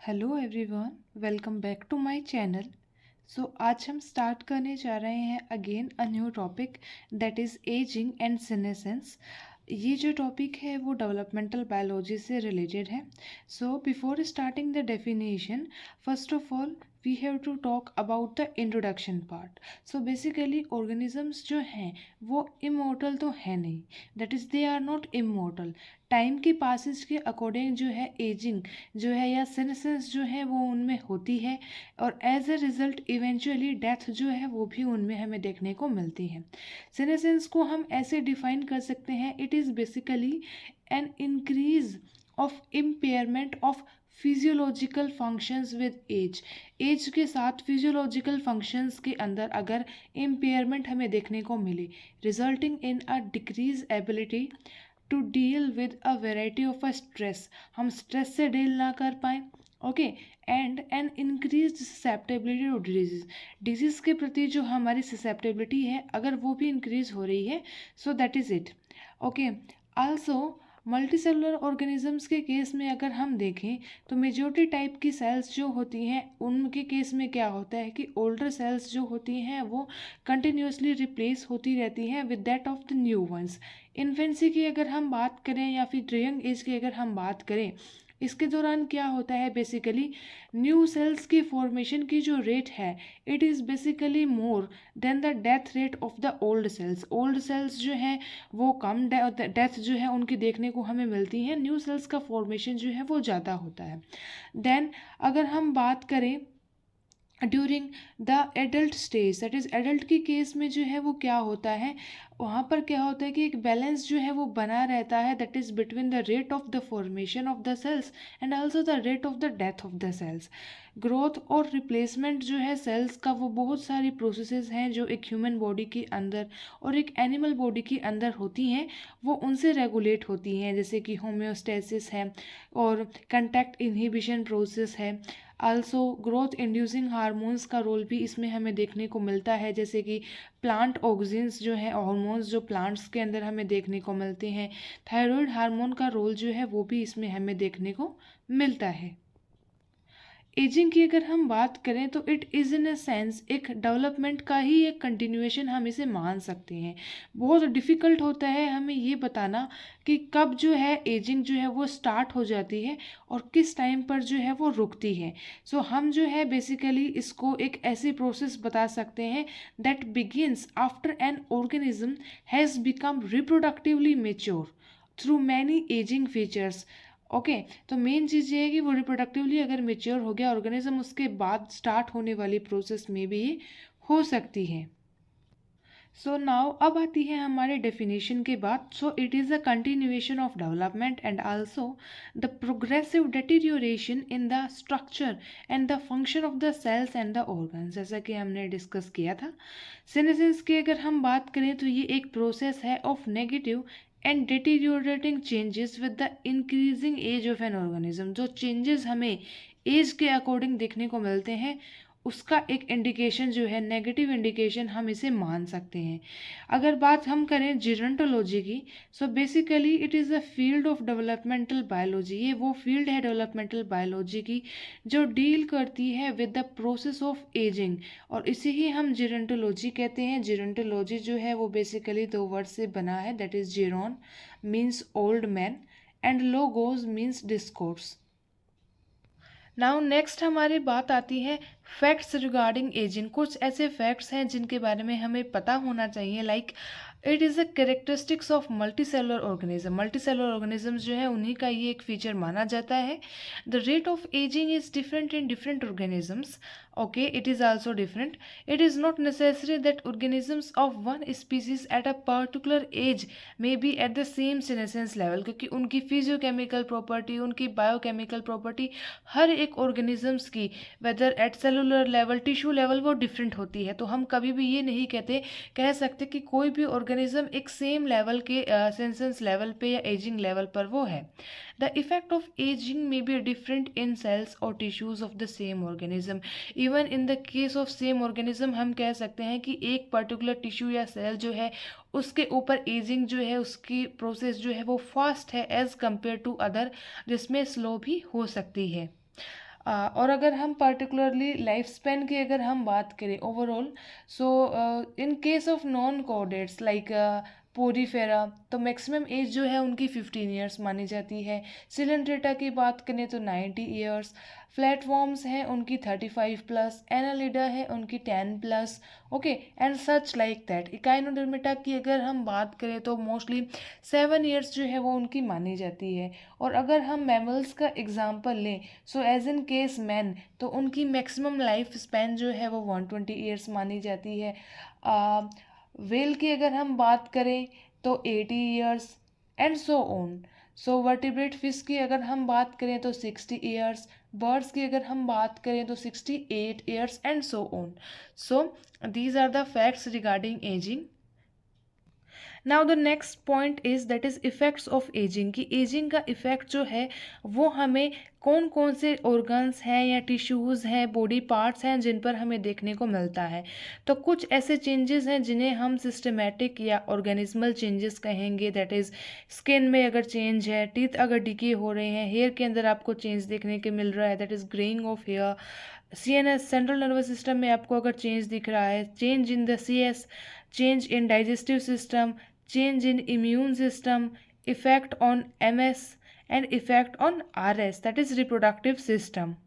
Hello everyone, welcome back to my channel. आज हम start करने जा रहे हैं again a new topic that is ageing and senescence. ये जो टॉपिक है वो डेवलपमेंटल बायोलॉजी से रिलेटेड है। Before starting the definition, first of all we have to talk about the introduction part. Basically organisms जो हैं वो इमोर्टल तो है नहीं, that is they are not immortal. Time के पासेज के अकॉर्डिंग जो है एजिंग जो है या सीनेसेंस जो है वो उनमें होती है, और as a result eventually death जो है वो भी उनमें हमें देखने को मिलती है। सीनेसेंस को हम ऐसे डिफाइन कर सकते हैं, it is basically an increase of impairment of physiological functions with age. Age के साथ फिजियोलॉजिकल फंक्शंस के अंदर अगर इम्पेयरमेंट हमें देखने को मिले, resulting in a decrease ability to deal with a variety of a stress, हम स्ट्रेस से डील ना कर पाए, okay, and an increase susceptibility to disease के प्रति जो हमारी ससेप्टेबिलिटी है अगर वो भी इंक्रीज हो रही है, so that is it, okay. Also multicellular organisms के केस में अगर हम देखें तो मेजॉरिटी टाइप की सेल्स जो होती हैं उनके केस में क्या होता है कि ओल्डर सेल्स जो होती हैं वो कंटिन्यूसली रिप्लेस होती रहती हैं with that of the new ones. Infancy की अगर हम बात करें या फिर यंग एज की अगर हम बात करें, इसके दौरान क्या होता है, बेसिकली न्यू सेल्स की फॉर्मेशन की जो रेट है it is basically more than the death rate of the old cells. Old cells जो हैं वो कम डेथ जो है उनकी देखने को हमें मिलती है, न्यू सेल्स का फॉर्मेशन जो है वो ज़्यादा होता है। देन अगर हम बात करें during the adult stage, that is adult की केस में जो है वो क्या होता है, वहाँ पर क्या होता है कि एक बैलेंस जो है वो बना रहता है, that is between the rate of the formation of the cells and also the rate of the death of the cells. Growth और रिप्लेसमेंट जो है सेल्स का वो बहुत सारी प्रोसेसेस हैं जो एक ह्यूमन बॉडी के अंदर और एक एनिमल बॉडी के अंदर होती हैं, वो उनसे रेगुलेट होती हैं, जैसे कि होम्योस्टेसिस है और कंटैक्ट इनहिबिशन प्रोसेस है। आल्सो ग्रोथ इंड्यूसिंग हार्मोन्स का रोल भी इसमें हमें देखने को मिलता है, जैसे कि प्लांट ऑक्सिन्स जो है हार्मोन्स जो प्लांट्स के अंदर हमें देखने को मिलते हैं। थायराइड हार्मोन का रोल जो है वो भी इसमें हमें देखने को मिलता है। एजिंग की अगर हम बात करें तो it is in a sense एक डेवलपमेंट का ही एक कंटिन्यूएशन हम इसे मान सकते हैं। बहुत डिफ़िकल्ट होता है हमें ये बताना कि कब जो है एजिंग जो है वो स्टार्ट हो जाती है और किस टाइम पर जो है वो रुकती है। हम जो है बेसिकली इसको एक ऐसी प्रोसेस बता सकते हैं that begins after an organism has become reproductively mature through many ageing features, okay. तो मेन चीज़ ये है कि वो रिप्रोडक्टिवली अगर मेच्योर हो गया ऑर्गेनिज्म, उसके बाद स्टार्ट होने वाली प्रोसेस में भी ये हो सकती है। नाउ अब आती है हमारे डेफिनेशन के बाद। It is a continuation of development and also the progressive deterioration in the structure and the function of the cells and the organs, जैसा कि हमने डिस्कस किया था। सीनेसिस की अगर हम बात करें तो ये एक प्रोसेस है of negative and deteriorating changes with the increasing age of an organism. जो चेंजेस हमें एज के अकॉर्डिंग देखने को मिलते हैं उसका एक इंडिकेशन जो है नेगेटिव इंडिकेशन हम इसे मान सकते हैं। अगर बात हम करें जीरोंटोलॉजी की, basically it is a field of developmental biology. ये वो फील्ड है डेवलपमेंटल बायोलॉजी की जो डील करती है with the process of ageing, और इसे ही हम जीरोंटोलॉजी कहते हैं। जीरोंटोलॉजी जो है वो बेसिकली दो वर्ड से बना है, दैट इज़ जीरोन मीन्स ओल्ड मैन एंड लोगोज मीन्स डिस्कोर्स। नाउ नेक्स्ट हमारी बात आती है फैक्ट्स रिगार्डिंग एजिंग। कुछ ऐसे फैक्ट्स हैं जिनके बारे में हमें पता होना चाहिए, like it is a characteristics of multicellular organism. Multicellular organisms जो है उन्हीं का ये एक फीचर माना जाता है। The rate of aging is different in different organisms, okay, it is also different. It is not necessary that organisms of one species at a particular age may be at the same senescence level, क्योंकि उनकी physiochemical property, उनकी biochemical property हर एक organisms की whether at cellular level, tissue level, वो different होती है। तो हम कभी भी ये नहीं कह सकते कि कोई भी ऑर्गेनिज्म एक सेम लेवल के सेंसेंस लेवल पे या एजिंग लेवल पर वो है। The effect of aging may be different in cells और tissues of the same organism. Even in the case of same organism हम कह सकते हैं कि एक पर्टिकुलर टिश्यू या सेल जो है उसके ऊपर एजिंग जो है उसकी प्रोसेस जो है वो फास्ट है एज कम्पेयर टू अदर, जिसमें स्लो भी हो सकती है। और अगर हम पर्टिकुलरली लाइफ स्पेन की अगर हम बात करें overall, so in case of non chordates like Porifera, तो मैक्सिमम एज जो है उनकी 15 ईयर्स मानी जाती है। सिलेंड्रेटा की बात करें तो 90 ईयर्स। फ्लैटवॉर्म्स हैं उनकी 35 प्लस। एनालिडा है उनकी 10 plus. Okay, and such like that. Echinodermata की अगर हम बात करें तो मोस्टली 7 ईयर्स जो है वो उनकी मानी जाती है। और अगर हम मैमल्स का एग्जाम्पल लें, so age in case man, तो उनकी मैक्सिमम लाइफ स्पैन जो है वो 120 ईयर्स मानी जाती है। व्हेल की अगर हम बात करें तो 80 years and so on. So vertebrate fish की अगर हम बात करें तो 60 ईयर्स। बर्ड्स की अगर हम बात करें तो 68 years and so on. So these are the facts regarding aging. Now the next point is that is effects of aging, कि एजिंग का इफेक्ट जो है वो हमें कौन कौन से ऑर्गन्स हैं या टिश्यूज़ हैं, बॉडी पार्ट्स हैं जिन पर हमें देखने को मिलता है। तो कुछ ऐसे चेंजेस हैं जिन्हें हम सिस्टमेटिक या ऑर्गेनिज्मल चेंजेस कहेंगे। दैट इज़ स्किन में अगर चेंज है, टीथ अगर डिके हो रहे हैं, हेयर के अंदर आपको चेंज देखने को मिल रहा है, that is greying of hair. CNS central nervous system में आपको अगर चेंज दिख रहा है, change in the CS, change in digestive system, change in immune system, effect on MS, and effect on RS, that is reproductive system.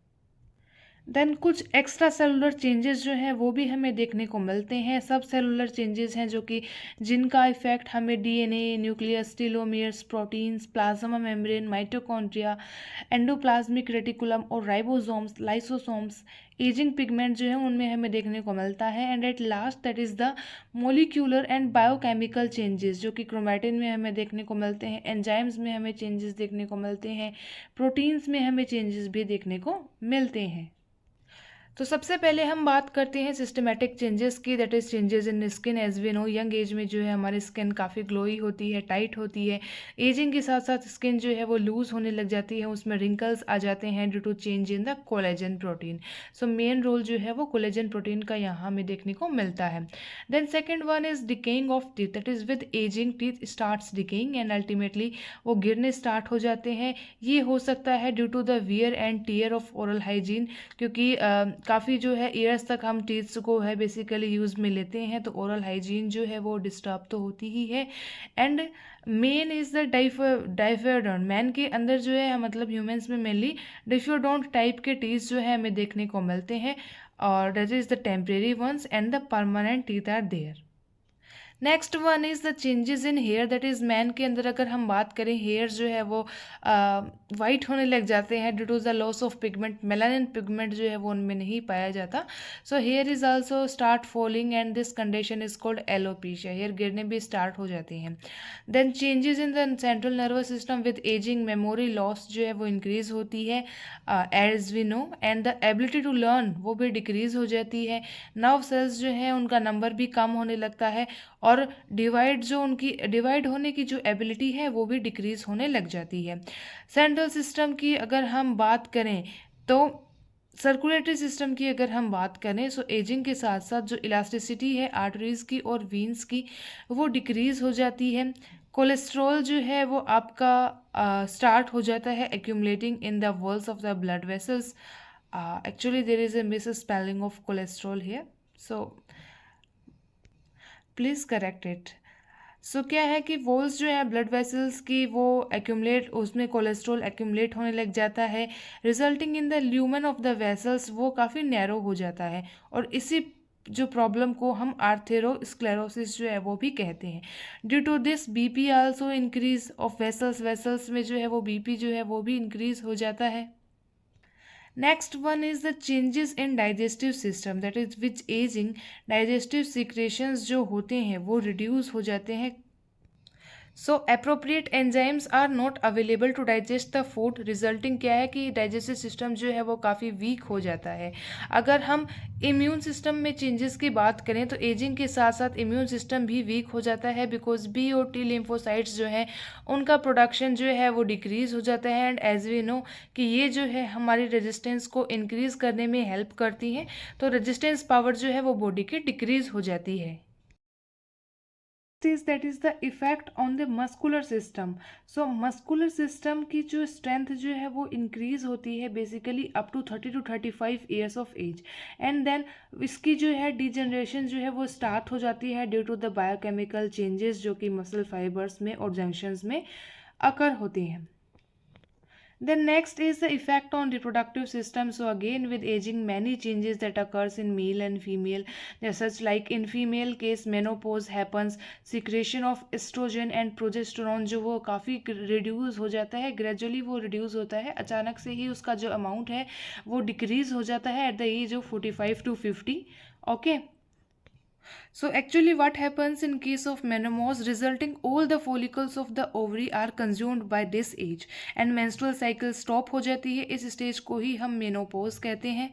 Then कुछ extra cellular changes जो हैं वो भी हमें देखने को मिलते हैं। सब सेलुलर चेंजेस हैं जो कि जिनका इफेक्ट हमें DNA, nucleus, telomeres, proteins, plasma membrane, mitochondria, endoplasmic reticulum और राइबोसोम्स, लाइसोसोम्स, एजिंग पिगमेंट जो है उनमें हमें देखने को मिलता है। And at last that is the molecular and biochemical changes, जो कि क्रोमैटिन में हमें देखने को मिलते हैं, एंजाइम्स में हमें चेंजेस देखने को मिलते हैं, प्रोटीन्स में हमें चेंजेस भी देखने को मिलते हैं। तो सबसे पहले हम बात करते हैं सिस्टमेटिक चेंजेस की, that is changes in skin. As we know, young age में जो है हमारी स्किन काफ़ी ग्लोई होती है, टाइट होती है। एजिंग के साथ साथ स्किन जो है वो लूज होने लग जाती है, उसमें रिंकल्स आ जाते हैं due to change in the collagen protein. So main role जो है वो कोलेजन प्रोटीन का यहाँ हमें देखने को मिलता है। Then second one is decaying of teeth, that is with aging teeth starts decaying and ultimately वो गिरने स्टार्ट हो जाते हैं। ये हो सकता है due to the wear and tear of oral hygiene, क्योंकि काफ़ी जो है ईयर्स तक हम टीथ्स को है बेसिकली यूज़ में लेते हैं, तो ओरल हाइजीन जो है वो डिस्टर्ब तो होती ही है। And man is the diphyodont, man के अंदर जो है मतलब ह्यूमंस में मेनली डिफियोडोंट टाइप के टीथ जो है हमें देखने को मिलते हैं, और that is the temporary ones and the permanent teeth are there. Next one is the changes in hair, that is man के अंदर अगर हम बात करें, हेयर जो है वो वाइट होने लग जाते हैं due to the loss of pigment. Melanin pigment जो है वो उनमें नहीं पाया जाता। So hair is also start falling and this condition is called alopecia, hair गिरने भी स्टार्ट हो जाते हैं। Then changes in the central nervous system with aging, memory loss जो है वो इंक्रीज होती है as we know, and the ability to learn वो भी डिक्रीज हो जाती है। नर्व सेल्स जो है उनका नंबर भी कम होने लगता है, और डिवाइड होने की जो एबिलिटी है वो भी डिक्रीज होने लग जाती है। सेंट्रल सिस्टम की अगर हम बात करें तो सर्कुलेटरी सिस्टम की अगर हम बात करें, सो एजिंग के साथ साथ जो इलास्टिसिटी है आर्टरीज की और वीन्स की वो डिक्रीज हो जाती है। कोलेस्ट्रॉल जो है वो आपका स्टार्ट हो जाता है accumulating in the walls of the blood vessels. Actually there is a miss spelling of cholesterol here, so please correct it. So क्या है कि वॉल्स जो है ब्लड वेसल्स की वो एक्यूमुलेट, उसमें कोलेस्ट्रॉल एक्यूमुलेट होने लग जाता है, resulting in the lumen of the vessels वो काफ़ी नैरो हो जाता है, और इसी जो प्रॉब्लम को हम आर्थेरोस्क्लेरोसिस जो है वो भी कहते हैं। Due to this BP also increase of vessels, vessels में जो है वो BP जो है वो भी इंक्रीज हो जाता है। Next one is the changes in digestive system, that is which aging digestive secretions जो होते हैं वो रिड्यूस हो जाते हैं। So appropriate enzymes are not available to digest the food, resulting क्या है कि डाइजेस्टिव सिस्टम जो है वो काफ़ी वीक हो जाता है। अगर हम इम्यून सिस्टम में चेंजेस की बात करें तो एजिंग के साथ साथ इम्यून सिस्टम भी वीक हो जाता है, बिकॉज B और T लिम्फोसाइट्स जो है उनका प्रोडक्शन जो है वो डिक्रीज़ हो जाता है। एंड एज वी नो कि ये जो है हमारी रेजिस्टेंस को इंक्रीज़ करने में हेल्प करती हैं, तो रेजिस्टेंस पावर जो है वो बॉडी की डिक्रीज़ हो जाती है। Is that is the effect on the muscular system. So muscular system की जो स्ट्रेंथ जो है वो इंक्रीज होती है basically up to 30 to 35 years of age, and then इसकी जो है डिजनरेशन जो है वो स्टार्ट हो जाती है due to the biochemical changes जो कि मसल फाइबर्स में और जंक्शंस में अकर होती हैं। Then next is the effect on reproductive system. So again with aging many changes that occurs in male and female. There's such like in female case menopause happens, secretion of estrogen and progesterone जो वो काफ़ी reduce हो जाता है, gradually वो reduce होता है, अचानक से ही उसका जो amount है वो decrease हो जाता है at the age of 45 to 50. Okay. So actually what happens in case of menopause, resulting all the follicles of the ovary are consumed by this age and menstrual cycle stop हो जाती है, इस stage को ही हम menopause कहते हैं।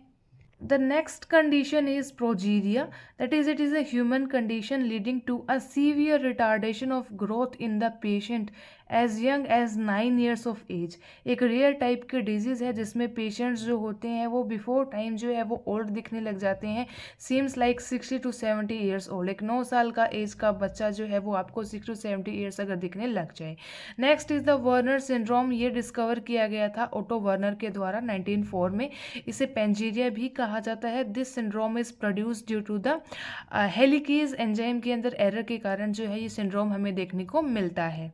The next condition is progeria, that is it is a human condition leading to a severe retardation of growth in the patient as young as 9 years of age। एक rare type के disease है जिसमें patients जो होते हैं वो before time जो है वो ओल्ड दिखने लग जाते हैं, seems like 60 to 70 years old. एक 9 साल का एज का बच्चा जो है वो आपको 60 to 70 ईयर्स अगर दिखने लग जाए। Next is the Werner syndrome, ये डिस्कवर किया गया था ओटो वर्नर के द्वारा 1904 में, इसे पेंजीरिया भी कहा जाता है। This syndrome is produce due to the helicase enzyme के अंदर एरर के कारण जो है ये सिंड्रोम हमें देखने को मिलता है।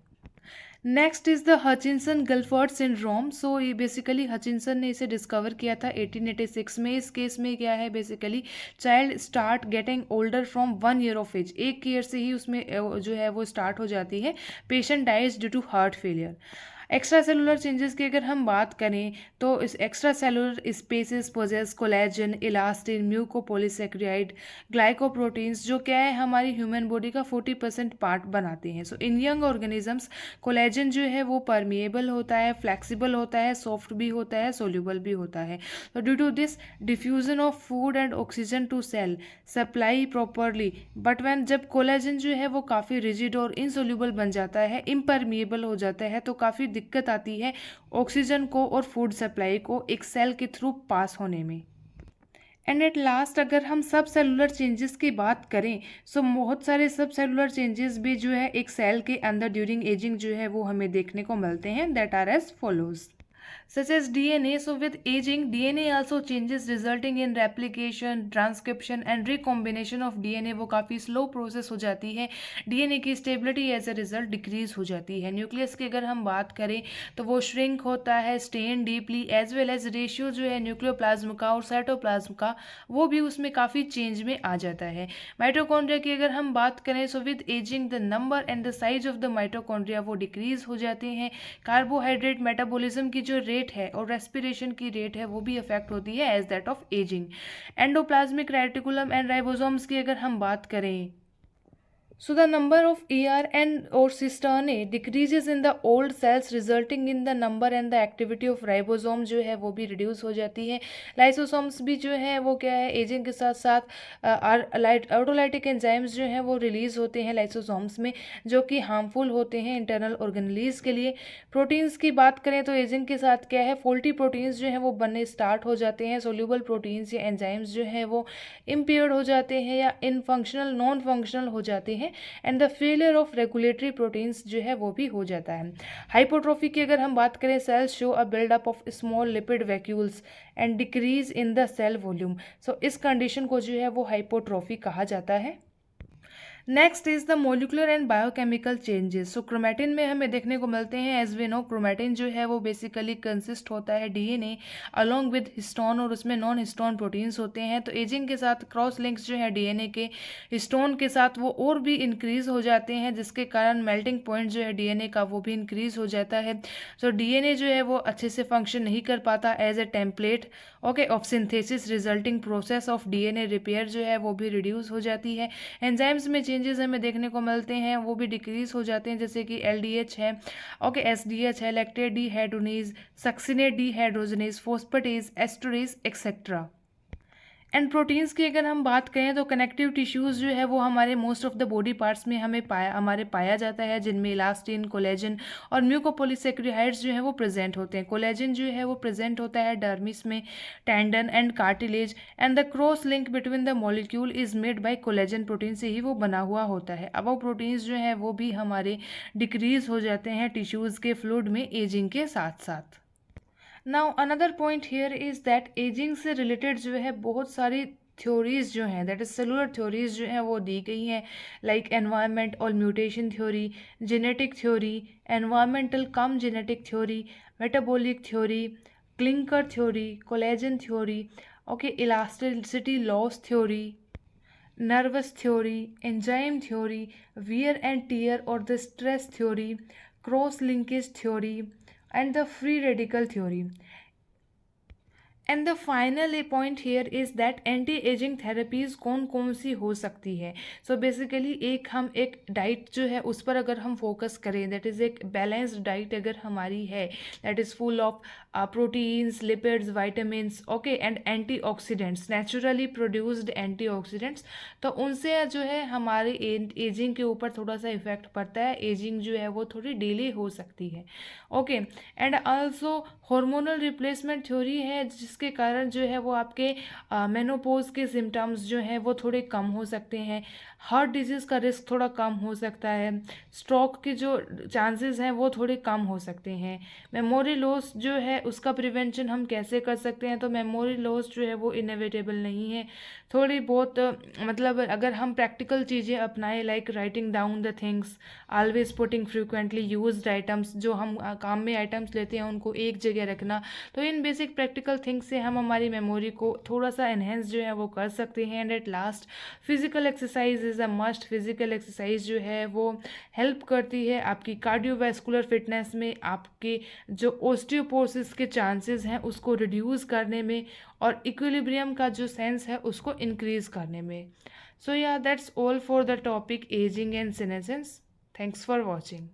Next is the Hutchinson Gilford syndrome. So ये बेसिकली हचिनसन ने इसे डिस्कवर किया था 1886 में। इस केस में क्या है basically child start getting older from 1 year of age, 1 year से ही उसमें जो है वो स्टार्ट हो जाती है। Patient dies due to heart failure. Extra cellular changes की अगर हम बात करें तो इस extra cellular spaces possess collagen, elastin, mucopolysaccharide, glycoproteins जो क्या है हमारी ह्यूमन बॉडी का 40% पार्ट बनाते हैं। सो इन यंग ऑर्गेनिजम्स कोलेजन जो है वो परमिएबल होता है, फ्लेक्सिबल होता है, सॉफ्ट भी होता है, सोल्यूबल भी होता है। तो due to this diffusion of food and oxygen to cell supply properly, but when जब कोलेजन जो है वो काफ़ी रिजिड और इनसोल्यूबल बन जाता है, इम्परमिएबल हो जाता है, तो काफ़ी दिक्कत आती है ऑक्सीजन को और फूड सप्लाई को एक सेल के थ्रू पास होने में। एंड एट लास्ट अगर हम सब सेलुलर चेंजेस की बात करें सो बहुत सारे सब सेलुलर चेंजेस भी जो है एक सेल के अंदर ड्यूरिंग एजिंग जो है वो हमें देखने को मिलते हैं, that are as follows. Such as DNA. So with aging, DNA also changes resulting in replication, transcription and recombination of DNA वो काफ़ी slow process हो जाती है। DNA की stability as a result decrease हो जाती है। न्यूक्लियस की अगर हम बात करें तो वो shrink होता है, stain deeply as well as ratio जो है न्यूक्लियोप्लाज्म का और साइटोप्लाज्म का वो भी उसमें काफ़ी चेंज में आ जाता है। माइटोकॉन्ड्रिया की अगर हम बात करें so with ageing the number and the size of the mitochondria वो डिक्रीज हो जाते हैं। कार्बोहाइड्रेट मेटाबॉलिज्म की जो रेट है और रेस्पिरेशन की रेट है वो भी अफेक्ट होती है as that of aging. Endoplasmic reticulum and ribosomes की अगर हम बात करें so the number of ER and or cisternae decreases in the old cells resulting in the number and the activity of ribosome जो है वो भी reduce हो जाती है। लाइसोसोम्स भी जो है वो क्या है एजिंग के साथ साथ ऑटोलाइटिक एंजाइम्स जो हैं वो रिलीज होते हैं लाइसोसोम्स में जो कि हार्मफुल होते हैं इंटरनल ऑर्गेनलीज के लिए। प्रोटीन्स की बात करें तो एजिंग के साथ क्या है फॉल्टी प्रोटीन्स जो हैं वो बनने स्टार्ट हो जाते हैं। सोल्यूबल प्रोटीन्स या एंजाइम्स जो हैं वो इम्पेयर्ड हो जाते हैं या इनफंक्शनल नॉन फंक्शनल हो जाते हैं and the failure of regulatory proteins जो है वो भी हो जाता है। हाइपोट्रोफी की अगर हम बात करें cells show a buildup of small lipid vacuoles and decrease in the cell volume. So इस कंडीशन को जो है वो हाइपोट्रोफी कहा जाता है। Next is the molecular and biochemical changes. So chromatin में हमें देखने को मिलते हैं एज वी नो क्रोमैटिन जो है वो बेसिकली कंसिस्ट होता है डीएनए अलोंग विद हिस्टोन और उसमें नॉन हिस्टोन प्रोटीन्स होते हैं। तो एजिंग के साथ क्रॉस लिंक्स जो है डीएनए के हिस्टोन के साथ वो और भी इंक्रीज हो जाते हैं जिसके कारण मेल्टिंग पॉइंट जो है डीएनए का वो भी इंक्रीज हो जाता है। सो डीएनए जो है वो अच्छे से फंक्शन नहीं कर पाता as a template of synthesis, resulting process of DNA repair जो है वो भी रिड्यूस हो जाती है। एंजाइम्स में चेंजेस हमें देखने को मिलते हैं वो भी डिक्रीज हो जाते हैं जैसे कि एलडीएच है, एसडीएच है, lactate dehydrogenase, succinate dehydrogenase, phosphatase, esterase etcetera. And proteins की अगर हम बात करें तो कनेक्टिव टिश्यूज़ जो है वो हमारे most of the body parts में हमारे पाया जाता है, जिनमें इलास्टिन, कोलेजन और म्यूकोपॉलीसेकेराइड्स जो है वो प्रेजेंट होते हैं। कोलेजन जो है वो प्रेजेंट होता है डर्मिस में, tendon and cartilage, and the cross link between the molecule is made by collagen protein से ही वो बना हुआ होता है। अब वो प्रोटीन्स जो है वो भी हमारे डिक्रीज हो जाते हैं टिश्यूज़ के फ्लूइड में एजिंग के साथ साथ। Now another point here is that ageing से रिलेटेड जो है बहुत सारी थ्योरीज जो हैं, दैट इज सेलुलर थ्योरीज जो हैं वो दी गई हैं, लाइक एनवायरनमेंट और mutation theory, genetic theory, environmental cum genetic theory, metabolic theory, clinker theory, collagen theory, okay, elasticity loss theory, nervous theory, enzyme theory, wear and tear or the stress theory, cross linkage theory, and the free radical theory. And the final point here is that anti ageing therapies कौन कौन सी हो सकती है। So basically हम एक diet जो है उस पर अगर हम फोकस करें, दैट इज़ एक बैलेंस्ड डाइट अगर हमारी है, that is full of proteins, lipids, vitamins, okay, and antioxidants, naturally produced antioxidants, तो उनसे जो है हमारे एजिंग के ऊपर थोड़ा सा इफेक्ट पड़ता है, एजिंग जो है वो थोड़ी डिले हो सकती है, okay. And also hormonal replacement theory है, जिसके कारण जो है वो आपके मेनोपॉज के सिम्टम्स जो हैं वो थोड़े कम हो सकते हैं, हार्ट डिजीज़ का रिस्क थोड़ा कम हो सकता है, स्ट्रोक के जो चांसेस हैं वो थोड़े कम हो सकते हैं, मेमोरी लॉस जो है उसका प्रिवेंशन हम कैसे कर सकते हैं, तो मेमोरी लॉस जो है वो इनएविटेबल नहीं है, थोड़ी बहुत मतलब अगर हम प्रैक्टिकल चीज़ें अपनाएं, like writing down the things, always putting frequently used items, जो हम काम में आइटम्स लेते हैं उनको एक जगह रखना, तो इन बेसिक प्रैक्टिकल थिंग्स से हम हमारी मेमोरी को थोड़ा सा एनहेंस जो है वो कर सकते हैं। And at last physical exercise is a must. Physical exercise जो है वो हेल्प करती है आपकी कार्डियोवैस्कुलर फिटनेस में, आपके जो ओस्टियोपोरोसिस के चांसेस हैं उसको रिड्यूस करने में, और इक्विलिब्रियम का जो सेंस है उसको इंक्रीज करने में। सो या that's all for the topic aging and senescence. Thanks for watching.